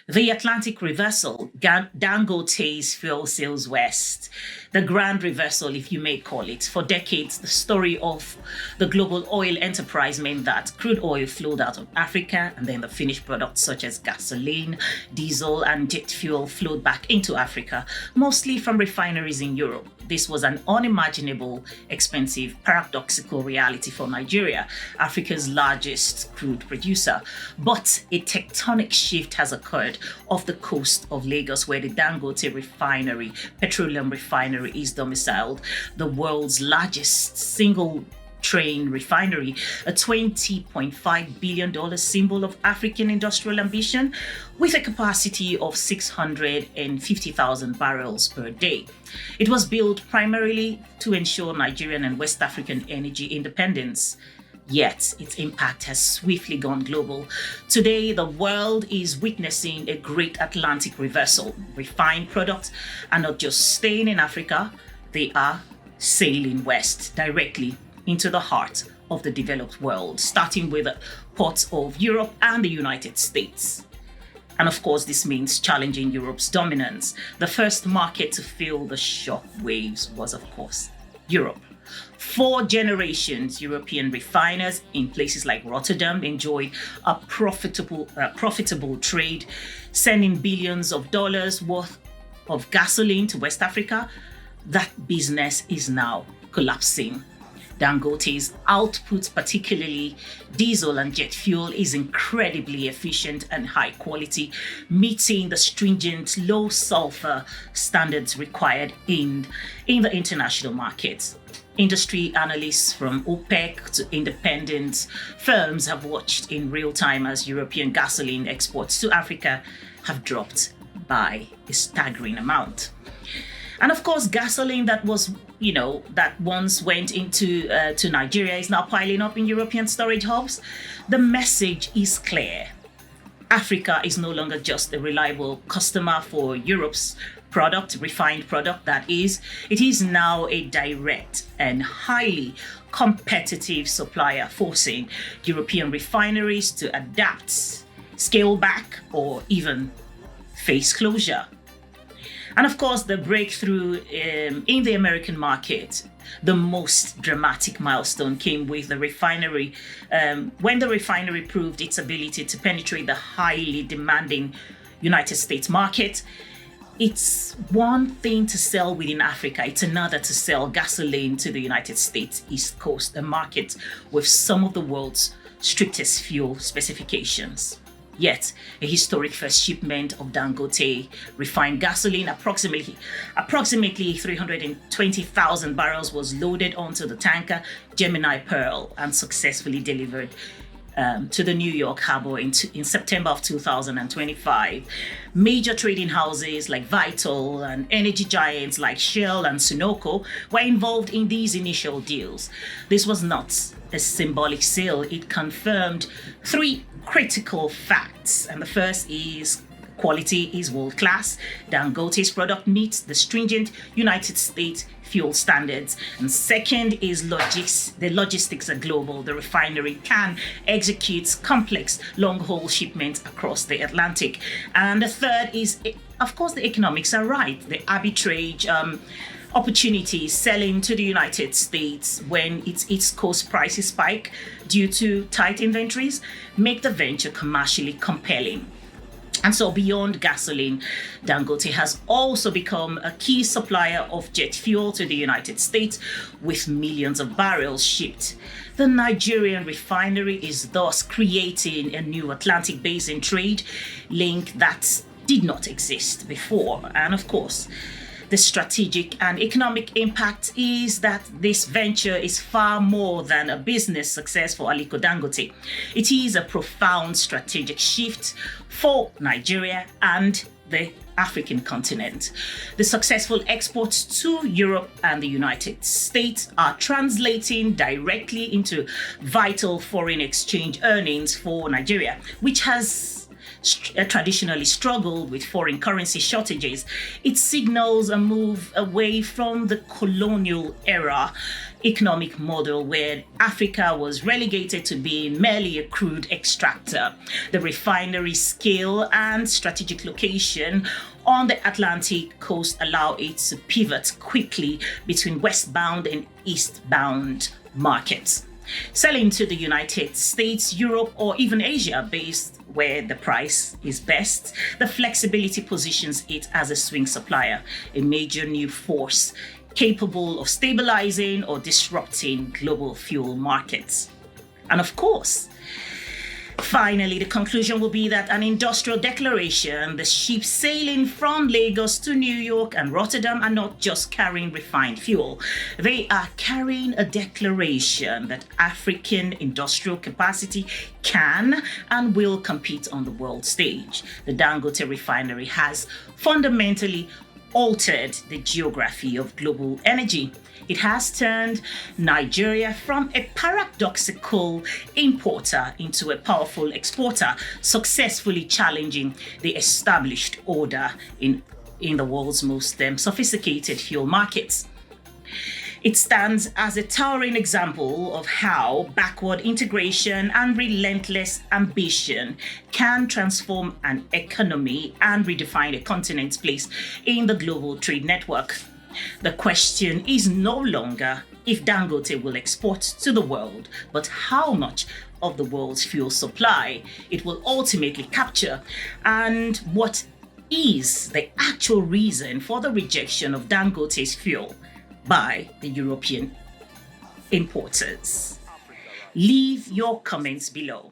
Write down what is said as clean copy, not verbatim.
The Atlantic reversal, Dangote's fuel sales west, the grand reversal, if you may call it. For decades, the story of the global oil enterprise meant that crude oil flowed out of Africa, and then the finished products such as gasoline, diesel, and jet fuel flowed back into Africa, mostly from refineries in Europe. This was an unimaginable, expensive, paradoxical reality for Nigeria, Africa's largest crude producer. But a tectonic shift has occurred off the coast of Lagos, where the Dangote refinery, petroleum refinery, is domiciled, the world's largest single train refinery, a $20.5 billion symbol of African industrial ambition, with a capacity of 650,000 barrels per day. It was built primarily to ensure Nigerian and West African energy independence. Yet, its impact has swiftly gone global. Today, the world is witnessing a great Atlantic reversal. Refined products are not just staying in Africa, they are sailing west directly into the heart of the developed world, starting with the ports of Europe and the United States. And of course, this means challenging Europe's dominance. The first market to feel the shock waves was, of course, Europe. For generations, European refiners in places like Rotterdam enjoyed a profitable trade, sending billions of dollars worth of gasoline to West Africa. That business is now collapsing. Dangote's output, particularly diesel and jet fuel, is incredibly efficient and high quality, meeting the stringent low sulfur standards required in the international markets. Industry analysts from OPEC to independent firms have watched in real time as European gasoline exports to Africa have dropped by a staggering amount. And of course, gasoline that once went into to Nigeria is now piling up in European storage hubs. The message is clear. Africa is no longer just a reliable customer for Europe's product, refined product that is. It is now a direct and highly competitive supplier, forcing European refineries to adapt, scale back, or even face closure. And of course, the breakthrough in the American market, the most dramatic milestone came with the refinery, when the refinery proved its ability to penetrate the highly demanding United States market. It's one thing to sell within Africa, it's another to sell gasoline to the United States East Coast, a market with some of the world's strictest fuel specifications. Yet, a historic first shipment of Dangote refined gasoline, approximately 320,000 barrels, was loaded onto the tanker Gemini Pearl and successfully delivered to the New York harbor in September of 2025. Major trading houses like Vital and energy giants like Shell and Sunoco were involved in these initial deals. This was not a symbolic sale. It confirmed three critical facts. And the first is quality is world-class. Dangote's product meets the stringent United States fuel standards. And second is the logistics are global. The refinery can execute complex long-haul shipments across the Atlantic. And the third is, of course, the economics are right. The arbitrage opportunities selling to the United States when its East Coast prices spike due to tight inventories make the venture commercially compelling. And so beyond gasoline, Dangote has also become a key supplier of jet fuel to the United States, with millions of barrels shipped. The Nigerian refinery is thus creating a new Atlantic Basin trade link that did not exist before. And of course, the strategic and economic impact is that this venture is far more than a business success for Aliko Dangote. It is a profound strategic shift for Nigeria and the African continent. The successful exports to Europe and the United States are translating directly into vital foreign exchange earnings for Nigeria, which has traditionally struggled with foreign currency shortages, it signals a move away from the colonial era economic model where Africa was relegated to being merely a crude extractor. The refinery scale and strategic location on the Atlantic coast allow it to pivot quickly between westbound and eastbound markets, selling to the United States, Europe, or even Asia based where the price is best. The flexibility positions it as a swing supplier, a major new force capable of stabilizing or disrupting global fuel markets. And of course, finally, the conclusion will be that an industrial declaration, the ships sailing from Lagos to New York and Rotterdam, are not just carrying refined fuel. They are carrying a declaration that African industrial capacity can and will compete on the world stage. The Dangote refinery has fundamentally altered the geography of global energy. It has turned Nigeria from a paradoxical importer into a powerful exporter, successfully challenging the established order in the world's most sophisticated fuel markets. It stands as a towering example of how backward integration and relentless ambition can transform an economy and redefine a continent's place in the global trade network. The question is no longer if Dangote will export to the world, but how much of the world's fuel supply it will ultimately capture, and what is the actual reason for the rejection of Dangote's fuel by the European importers. Leave your comments below.